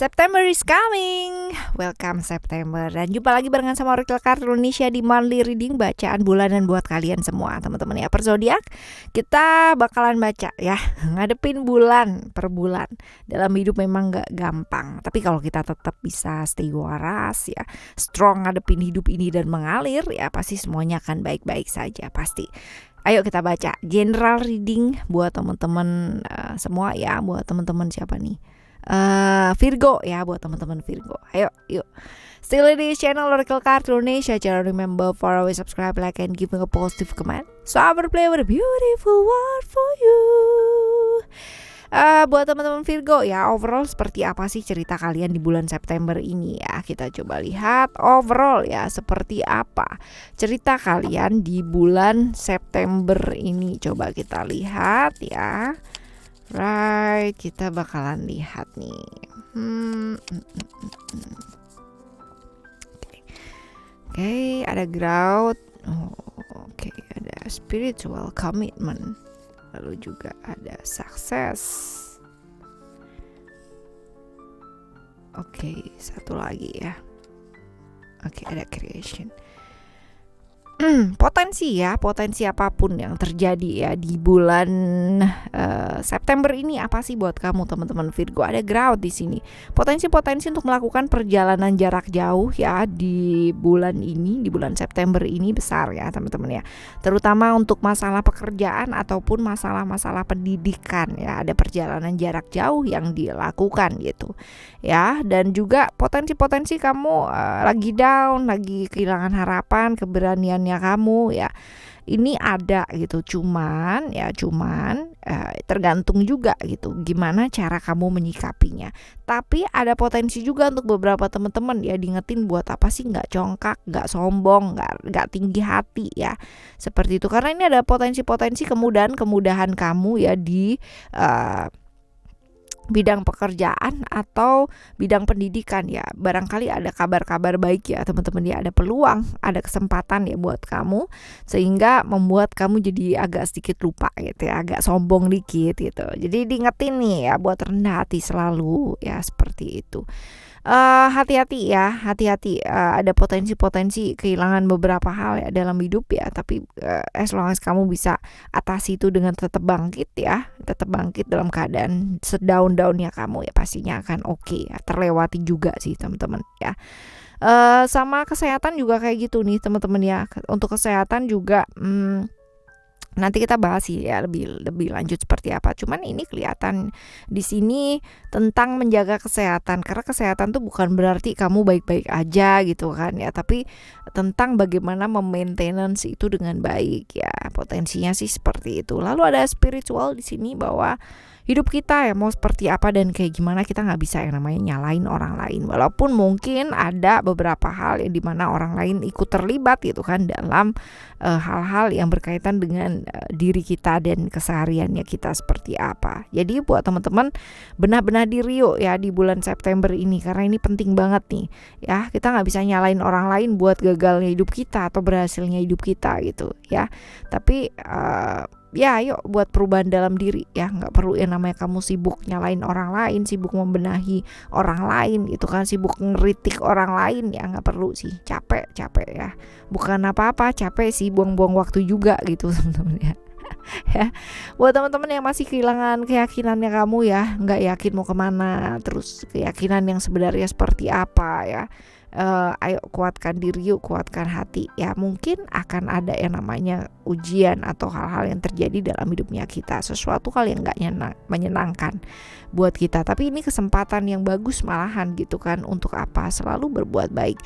September is coming. Welcome September. Dan jumpa lagi barengan sama Oracle Card Indonesia di monthly reading, bacaan bulanan buat kalian semua teman-teman ya. Per zodiak kita bakalan baca ya, ngadepin bulan per bulan. Dalam hidup memang gak gampang, tapi kalau kita tetap bisa stay waras ya, strong ngadepin hidup ini dan mengalir ya, pasti semuanya akan baik-baik saja pasti. Ayo kita baca general reading buat teman-teman semua ya. Buat teman-teman siapa nih? Virgo ya, buat teman-teman Virgo. Ayo yuk. Still di channel Oracle Card Indonesia. Jangan remember for always subscribe, like, and give me a positive comment. So I will play with a beautiful word for you. Buat teman-teman Virgo ya, overall seperti apa sih cerita kalian di bulan September ini ya? Kita coba lihat overall ya, seperti apa cerita kalian di bulan September ini. Coba kita lihat ya. Right, kita bakalan lihat nih. Oke, ada growth. Oke, ada spiritual commitment. Lalu juga ada success. Oke, satu lagi ya. Oke, ada creation. Potensi ya, potensi apapun yang terjadi ya di bulan September ini apa sih buat kamu teman-teman Virgo? Ada growth di sini. Potensi-potensi untuk melakukan perjalanan jarak jauh ya di bulan ini, di bulan September ini besar ya teman-teman ya. Terutama untuk masalah pekerjaan ataupun masalah-masalah pendidikan ya. Ada perjalanan jarak jauh yang dilakukan gitu. Ya, dan juga potensi-potensi kamu lagi down, lagi kehilangan harapan, keberaniannya kamu ya, ini ada gitu. Cuman tergantung juga gitu gimana cara kamu menyikapinya. Tapi ada potensi juga untuk beberapa teman-teman ya, diingetin buat apa sih nggak congkak, nggak sombong, nggak tinggi hati ya, seperti itu. Karena ini ada potensi-potensi kemudahan kamu ya di bidang pekerjaan atau bidang pendidikan ya. Barangkali ada kabar-kabar baik ya teman-teman ya, ada peluang, ada kesempatan ya buat kamu, sehingga membuat kamu jadi agak sedikit lupa gitu ya, agak sombong dikit gitu. Jadi diingetin nih ya buat rendah hati selalu ya, seperti itu. Hati-hati ya, hati-hati. Ada potensi-potensi kehilangan beberapa hal ya dalam hidup ya, tapi as long as kamu bisa atasi itu dengan tetap bangkit ya, tetap bangkit dalam keadaan sedown-downnya kamu ya, pastinya akan oke ya, terlewati juga sih teman-teman ya. Sama kesehatan juga kayak gitu nih teman-teman ya. Untuk kesehatan juga nanti kita bahas sih ya lebih lanjut seperti apa. Cuman ini kelihatan di sini tentang menjaga kesehatan, karena kesehatan tuh bukan berarti kamu baik-baik aja gitu kan ya, tapi tentang bagaimana memaintenance itu dengan baik ya. Potensinya sih seperti itu. Lalu ada spiritual di sini, bahwa hidup kita ya mau seperti apa dan kayak gimana, kita nggak bisa yang namanya nyalain orang lain, walaupun mungkin ada beberapa hal yang dimana orang lain ikut terlibat gitu kan dalam hal-hal yang berkaitan dengan diri kita dan kesehariannya kita seperti apa. Jadi buat teman-teman, benah-benah diri yuk ya di bulan September ini, karena ini penting banget nih ya. Kita nggak bisa nyalain orang lain buat gagalnya hidup kita atau berhasilnya hidup kita gitu ya. Tapi ya yuk buat perubahan dalam diri ya. Nggak perlu yang namanya kamu sibuk nyalain orang lain, sibuk membenahi orang lain gitu kan, sibuk ngeritik orang lain ya, nggak perlu sih. Capek ya, bukan apa-apa, capek sih, buang-buang waktu juga gitu teman-teman ya. Ya, buat teman-teman yang masih kehilangan keyakinannya kamu ya, nggak yakin mau kemana, terus keyakinan yang sebenarnya seperti apa ya, ayo kuatkan diri yuk, kuatkan hati ya. Mungkin akan ada yang namanya ujian atau hal-hal yang terjadi dalam hidupnya kita, sesuatu hal yang gak menyenangkan buat kita, tapi ini kesempatan yang bagus malahan gitu kan. Untuk apa? Selalu berbuat baik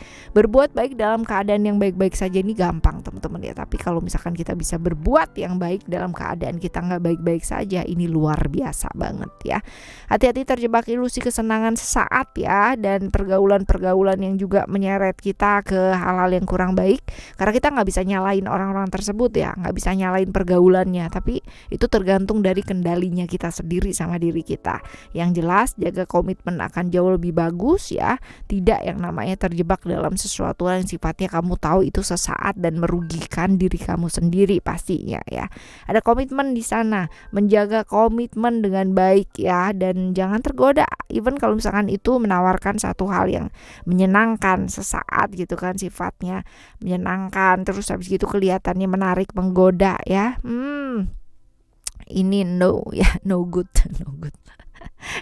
dalam keadaan yang baik-baik saja ini gampang teman-teman ya, tapi kalau misalkan kita bisa berbuat yang baik dalam keadaan kita gak baik-baik saja, ini luar biasa banget ya. Hati-hati terjebak ilusi kesenangan sesaat ya, dan pergaulan-pergaulan yang juga juga menyeret kita ke hal-hal yang kurang baik, karena kita nggak bisa nyalain orang-orang tersebut ya, nggak bisa nyalain pergaulannya, tapi itu tergantung dari kendalinya kita sendiri sama diri kita. Yang jelas jaga komitmen akan jauh lebih bagus ya, tidak yang namanya terjebak dalam sesuatu yang sifatnya kamu tahu itu sesaat dan merugikan diri kamu sendiri pastinya ya. Ada komitmen di sana, menjaga komitmen dengan baik ya, dan jangan tergoda even kalau misalkan itu menawarkan satu hal yang menyenangkan sesaat gitu kan, sifatnya menyenangkan terus habis gitu kelihatannya menarik, menggoda ya. Ini no ya, no good no good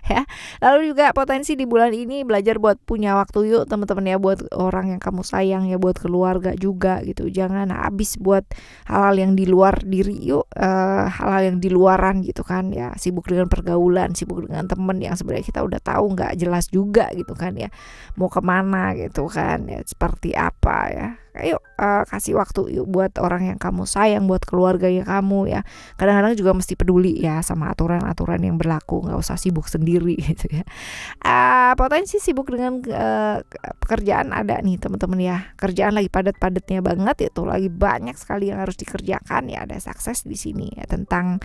ya. Lalu juga potensi di bulan ini belajar buat punya waktu yuk teman-teman ya, buat orang yang kamu sayang ya, buat keluarga juga gitu. Jangan habis buat hal-hal yang di luar diri yuk, hal-hal yang di luaran gitu kan ya, sibuk dengan pergaulan, sibuk dengan temen yang sebenarnya kita udah tahu nggak jelas juga gitu kan ya, mau kemana gitu kan ya, seperti apa ya. Ayo kasih waktu yuk buat orang yang kamu sayang, buat keluarganya kamu ya. Kadang-kadang juga mesti peduli ya sama aturan-aturan yang berlaku, nggak usah sibuk sendiri gitu ya. Potensi sibuk dengan pekerjaan ada nih teman-teman ya. Kerjaan lagi padat-padatnya banget, itu lagi banyak sekali yang harus dikerjakan ya. Ada sukses di sini ya tentang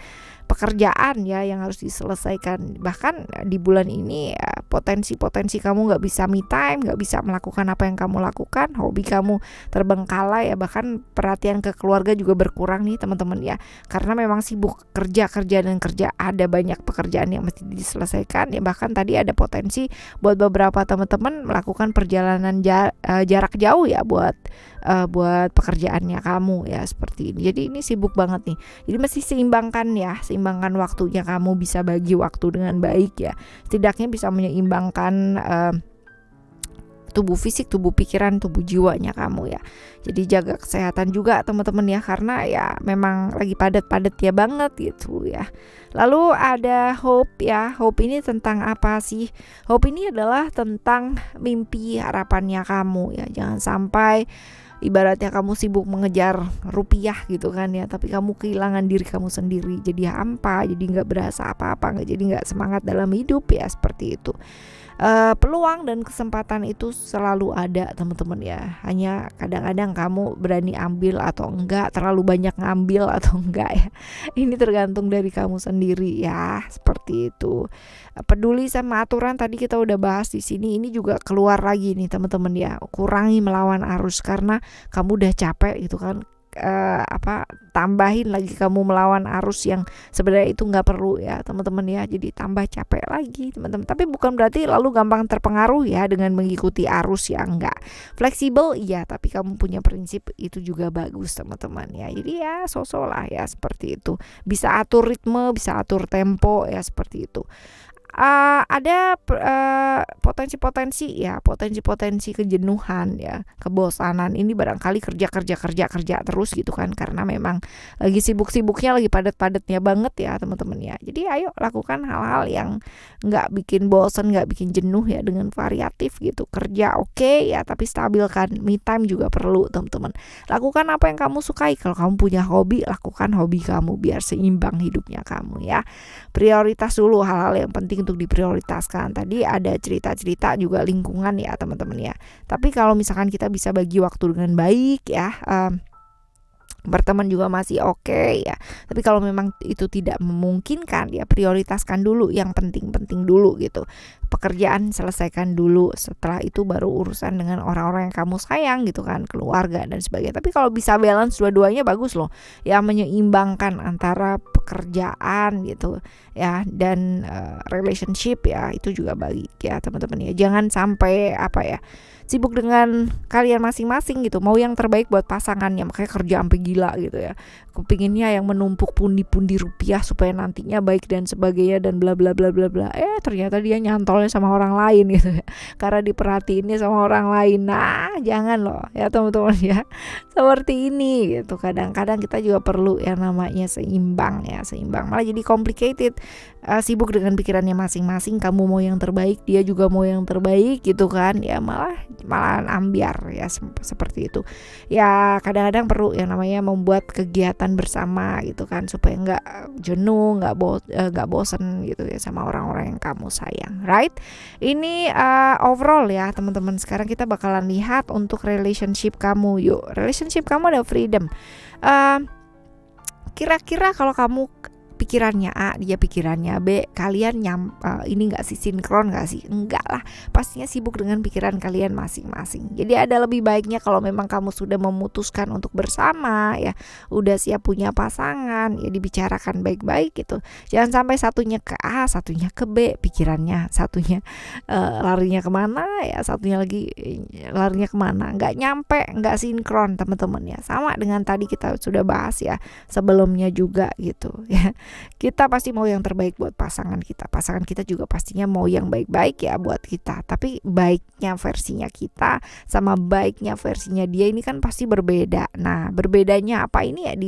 pekerjaan ya yang harus diselesaikan. Bahkan di bulan ini ya, potensi kamu nggak bisa me time, nggak bisa melakukan apa yang kamu lakukan, hobi kamu terbengkalai ya, bahkan perhatian ke keluarga juga berkurang nih teman-teman ya, karena memang sibuk kerja dan kerja, ada banyak pekerjaan yang mesti diselesaikan ya. Bahkan tadi ada potensi buat beberapa teman-teman melakukan perjalanan jarak jauh ya buat pekerjaannya kamu ya, seperti ini. Jadi ini sibuk banget nih, jadi mesti seimbangkan ya, seimbangkan waktunya, kamu bisa bagi waktu dengan baik ya, setidaknya bisa menyeimbangkan tubuh fisik, tubuh pikiran, tubuh jiwanya kamu ya. Jadi jaga kesehatan juga teman-teman ya, karena ya memang lagi padat-padat ya banget gitu ya. Lalu ada hope ya. Hope ini tentang apa sih? Hope ini adalah tentang mimpi, harapannya kamu ya. Jangan sampai ibaratnya kamu sibuk mengejar rupiah gitu kan ya, tapi kamu kehilangan diri kamu sendiri, jadi hampa, jadi nggak berasa apa-apa, jadi nggak semangat dalam hidup ya, seperti itu. Peluang dan kesempatan itu selalu ada teman-teman ya, hanya kadang-kadang kamu berani ambil atau enggak, terlalu banyak ngambil atau enggak ya, ini tergantung dari kamu sendiri ya, seperti itu. Peduli sama aturan tadi kita udah bahas di sini, ini juga keluar lagi nih teman-teman ya, kurangi melawan arus karena kamu udah capek gitu kan. Tambahin lagi kamu melawan arus yang sebenarnya itu nggak perlu ya teman-teman ya, jadi tambah capek lagi teman-teman. Tapi bukan berarti lalu gampang terpengaruh ya dengan mengikuti arus ya, enggak. Fleksibel iya, tapi kamu punya prinsip, itu juga bagus teman-teman ya. Jadi ya sosok lah ya, seperti itu, bisa atur ritme, bisa atur tempo ya, seperti itu. Ada potensi-potensi ya, potensi kejenuhan ya, kebosanan. Ini barangkali kerja terus gitu kan, karena memang lagi sibuk-sibuknya, lagi padat-padatnya banget ya teman-teman ya. Jadi ayo lakukan hal-hal yang nggak bikin bosan, nggak bikin jenuh ya, dengan variatif gitu. Kerja oke ya, tapi stabilkan, me time juga perlu teman-teman. Lakukan apa yang kamu sukai. Kalau kamu punya hobi, lakukan hobi kamu biar seimbang hidupnya kamu ya. Prioritas dulu hal-hal yang penting untuk diprioritaskan. Tadi ada cerita-cerita juga lingkungan ya teman-teman ya. Tapi kalau misalkan kita bisa bagi waktu dengan baik ya, berteman juga masih oke ya. Tapi kalau memang itu tidak memungkinkan ya, prioritaskan dulu yang penting-penting dulu gitu. Pekerjaan selesaikan dulu, setelah itu baru urusan dengan orang-orang yang kamu sayang gitu kan, keluarga dan sebagainya. Tapi kalau bisa balance dua-duanya bagus loh ya, menyeimbangkan antara pekerjaan gitu ya dan relationship ya, itu juga baik ya teman-teman ya. Jangan sampai sibuk dengan kalian masing-masing gitu, mau yang terbaik buat pasangannya, makanya kerja sampai gila gitu ya, kepinginnya yang menumpuk pundi-pundi rupiah supaya nantinya baik dan sebagainya dan bla bla bla bla bla. Ternyata dia nyantolnya sama orang lain gitu ya, karena diperhatiinnya sama orang lain. Nah jangan loh ya teman-teman ya, seperti ini gitu. Kadang-kadang kita juga perlu yang namanya seimbang ya, seimbang malah jadi complicated. sibuk dengan pikirannya masing-masing, kamu mau yang terbaik, dia juga mau yang terbaik gitu kan, ya malahan ambiar ya, seperti itu. Ya kadang-kadang perlu yang namanya membuat kegiatan bersama gitu kan, supaya nggak jenuh, nggak bosen gitu ya sama orang-orang yang kamu sayang, right? Ini overall ya teman-teman. Sekarang kita bakalan lihat untuk relationship kamu. Yuk, relationship kamu ada freedom. Kira-kira kalau kamu pikirannya A, dia pikirannya B, kalian ini nggak sih, sinkron nggak sih? Enggak lah, pastinya sibuk dengan pikiran kalian masing-masing. Jadi ada lebih baiknya kalau memang kamu sudah memutuskan untuk bersama ya, udah siap punya pasangan ya, dibicarakan baik-baik gitu. Jangan sampai satunya ke A, satunya ke B pikirannya, satunya larinya kemana ya, satunya lagi larinya kemana, nggak nyampe, nggak sinkron teman-teman ya. Sama dengan tadi kita sudah bahas ya sebelumnya juga gitu ya. Kita pasti mau yang terbaik buat pasangan kita juga pastinya mau yang baik-baik ya buat kita. Tapi baiknya versinya kita sama baiknya versinya dia ini kan pasti berbeda. Nah berbedanya apa ini ya,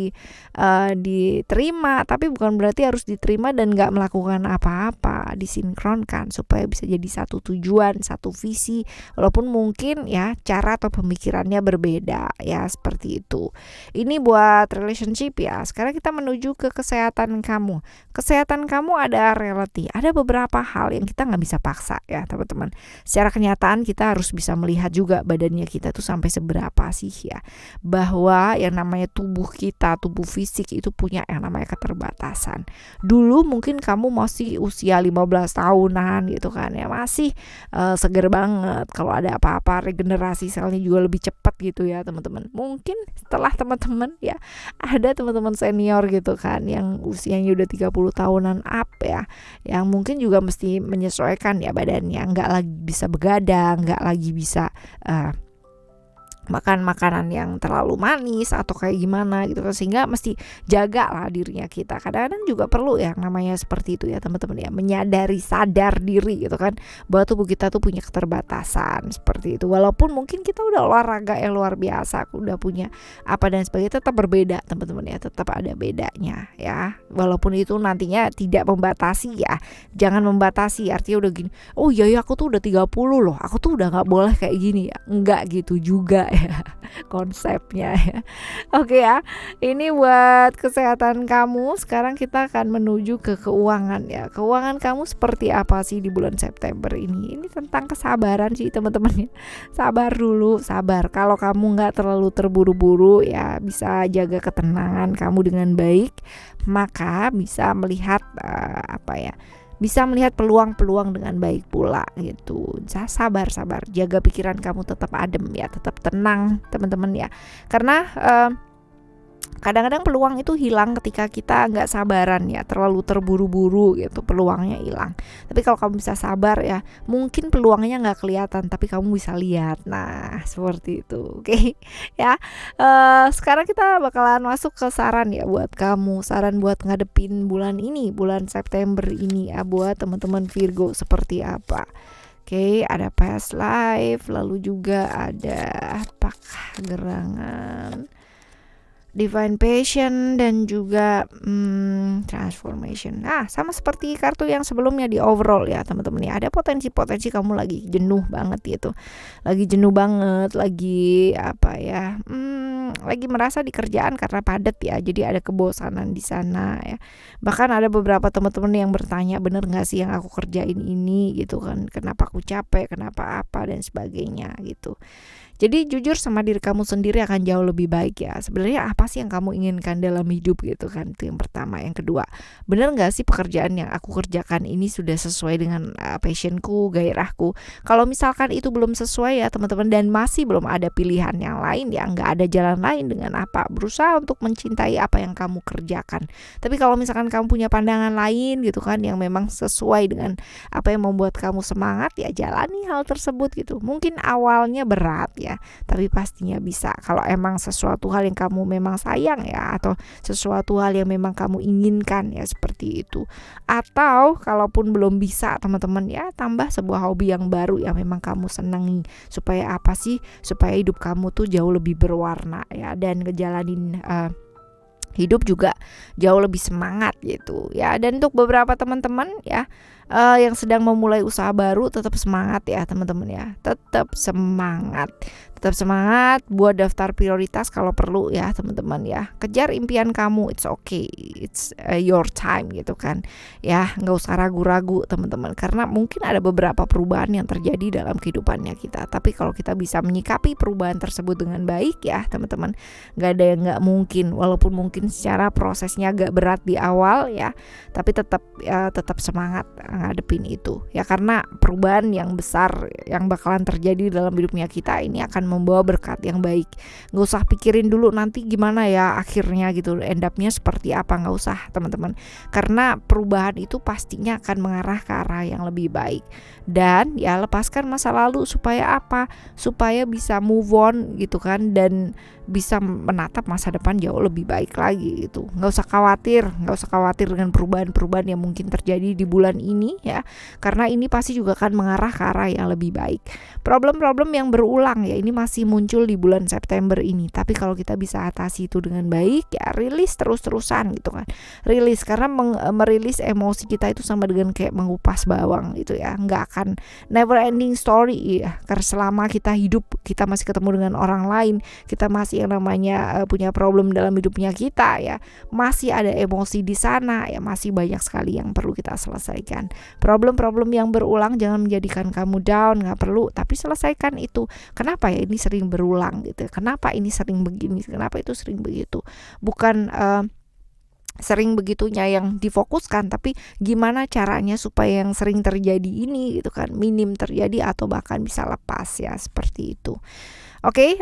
diterima, tapi bukan berarti harus diterima dan gak melakukan apa-apa, disinkronkan supaya bisa jadi satu tujuan, satu visi, walaupun mungkin ya cara atau pemikirannya berbeda ya, seperti itu. Ini buat relationship ya. Sekarang kita menuju ke kesehatan kamu. Kesehatan kamu ada reality, ada beberapa hal yang kita nggak bisa paksa ya teman-teman. Secara kenyataan kita harus bisa melihat juga badannya kita tuh sampai seberapa sih ya, bahwa yang namanya tubuh kita, tubuh fisik itu punya yang namanya keterbatasan. Dulu mungkin kamu masih usia 15 tahunan gitu kan ya, masih seger banget, kalau ada apa-apa regenerasi selnya juga lebih cepat gitu ya teman-teman. Mungkin setelah teman-teman ya, ada teman-teman senior gitu kan yang usianya udah 30 tahunan up ya, yang mungkin juga mesti menyesuaikan ya badannya, nggak lagi bisa begadang, nggak lagi bisa makan makanan yang terlalu manis atau kayak gimana gitu kan, sehingga mesti jaga lah dirinya kita. Kadang-kadang juga perlu yang namanya seperti itu ya teman-teman ya, menyadari, sadar diri gitu kan, bahwa tubuh kita tuh punya keterbatasan seperti itu. Walaupun mungkin kita udah olahraga yang luar biasa, udah punya apa dan sebagainya, tetap berbeda teman-teman ya, tetap ada bedanya ya. Walaupun itu nantinya tidak membatasi ya, jangan membatasi artinya udah gini, oh iya ya aku tuh udah 30 loh, aku tuh udah gak boleh kayak gini ya, enggak gitu juga ya konsepnya ya. Oke ya, ini buat kesehatan kamu. Sekarang kita akan menuju ke keuangan ya. Keuangan kamu seperti apa sih di bulan September ini? Ini tentang kesabaran sih teman-teman ya. Sabar dulu, sabar. Kalau kamu nggak terlalu terburu-buru ya, bisa jaga ketenangan kamu dengan baik, maka bisa melihat bisa melihat peluang-peluang dengan baik pula gitu. Sabar, jaga pikiran kamu tetap adem ya, tetap tenang teman-teman ya. Karena kadang-kadang peluang itu hilang ketika kita nggak sabaran ya, terlalu terburu-buru gitu, peluangnya hilang. Tapi kalau kamu bisa sabar ya, mungkin peluangnya nggak kelihatan tapi kamu bisa lihat. Nah seperti itu, oke ya. Sekarang kita bakalan masuk ke saran ya buat kamu, saran buat ngadepin bulan ini, bulan September ini ya, buat teman-teman Virgo seperti apa. Oke, ada past life, lalu juga ada apakah gerangan Divine Passion dan juga Transformation. Nah, sama seperti kartu yang sebelumnya di overall ya teman-teman ya. Ada potensi-potensi kamu lagi jenuh banget gitu. Lagi jenuh banget, lagi lagi merasa di kerjaan karena padat ya. Jadi ada kebosanan di sana ya. Bahkan ada beberapa teman-teman yang bertanya, bener gak sih yang aku kerjain ini gitu kan. Kenapa aku capek, kenapa apa dan sebagainya gitu. Jadi jujur sama diri kamu sendiri akan jauh lebih baik ya. Sebenarnya apa sih yang kamu inginkan dalam hidup gitu kan. Itu yang pertama. Yang kedua, benar gak sih pekerjaan yang aku kerjakan ini sudah sesuai dengan passionku, gairahku. Kalau misalkan itu belum sesuai ya teman-teman, dan masih belum ada pilihan yang lain ya, gak ada jalan lain, dengan apa? Berusaha untuk mencintai apa yang kamu kerjakan. Tapi kalau misalkan kamu punya pandangan lain gitu kan, yang memang sesuai dengan apa yang membuat kamu semangat, ya jalani hal tersebut gitu. Mungkin awalnya berat ya, tapi pastinya bisa kalau emang sesuatu hal yang kamu memang sayang ya, atau sesuatu hal yang memang kamu inginkan ya, seperti itu. Atau kalaupun belum bisa teman-teman ya, tambah sebuah hobi yang baru yang memang kamu senangi, supaya apa sih, supaya hidup kamu tuh jauh lebih berwarna ya, dan ngejalanin hidup juga jauh lebih semangat gitu ya. Dan untuk beberapa teman-teman ya yang sedang memulai usaha baru, tetap semangat ya teman-teman ya, tetap semangat buat daftar prioritas kalau perlu ya teman-teman ya, kejar impian kamu, it's okay, it's your time gitu kan ya, nggak usah ragu-ragu teman-teman, karena mungkin ada beberapa perubahan yang terjadi dalam kehidupannya kita, tapi kalau kita bisa menyikapi perubahan tersebut dengan baik ya teman-teman, nggak ada yang nggak mungkin, walaupun mungkin secara prosesnya agak berat di awal ya, tapi tetap semangat ngadepin itu ya, karena perubahan yang besar yang bakalan terjadi dalam hidupnya kita ini akan membawa berkat yang baik. Nggak usah pikirin dulu nanti gimana ya akhirnya gitu, end up-nya seperti apa, nggak usah teman-teman, karena perubahan itu pastinya akan mengarah ke arah yang lebih baik. Dan ya lepaskan masa lalu supaya apa, supaya bisa move on gitu kan, dan bisa menatap masa depan jauh lebih baik lagi gitu. Nggak usah khawatir dengan perubahan-perubahan yang mungkin terjadi di bulan ini ya, karena ini pasti juga akan mengarah ke arah yang lebih baik. Problem-problem yang berulang ya ini masih muncul di bulan September ini, tapi kalau kita bisa atasi itu dengan baik ya, rilis terus-terusan gitu kan, rilis, karena merilis emosi kita itu sama dengan kayak mengupas bawang gitu ya, nggak akan never ending story ya, karena selama kita hidup kita masih ketemu dengan orang lain, kita masih yang namanya punya problem dalam hidupnya kita ya, masih ada emosi di sana ya, masih banyak sekali yang perlu kita selesaikan. Problem-problem yang berulang jangan menjadikan kamu down, nggak perlu, tapi selesaikan itu. Kenapa ya ini sering berulang gitu, kenapa ini sering begini, kenapa itu sering begitu, bukan sering begitunya yang difokuskan, tapi gimana caranya supaya yang sering terjadi ini gitu kan minim terjadi atau bahkan bisa lepas ya, seperti itu. Oke,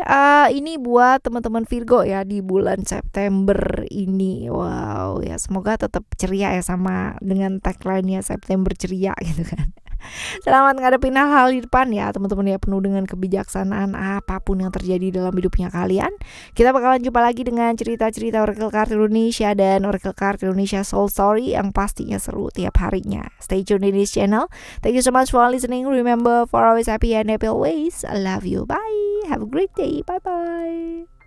ini buat teman-teman Virgo ya di bulan September ini. Wow ya, semoga tetap ceria ya, sama dengan tagline-nya September ceria gitu kan. Selamat ngadepin hal-hal di depan ya teman-teman ya, penuh dengan kebijaksanaan apapun yang terjadi dalam hidupnya kalian. Kita bakalan jumpa lagi dengan cerita-cerita Oracle Card Indonesia dan Oracle Card Indonesia Soul Story yang pastinya seru tiap harinya. Stay tuned in this channel. Thank you so much for listening. Remember, for always happy and happy always. I love you. Bye. Have a great day. Bye bye.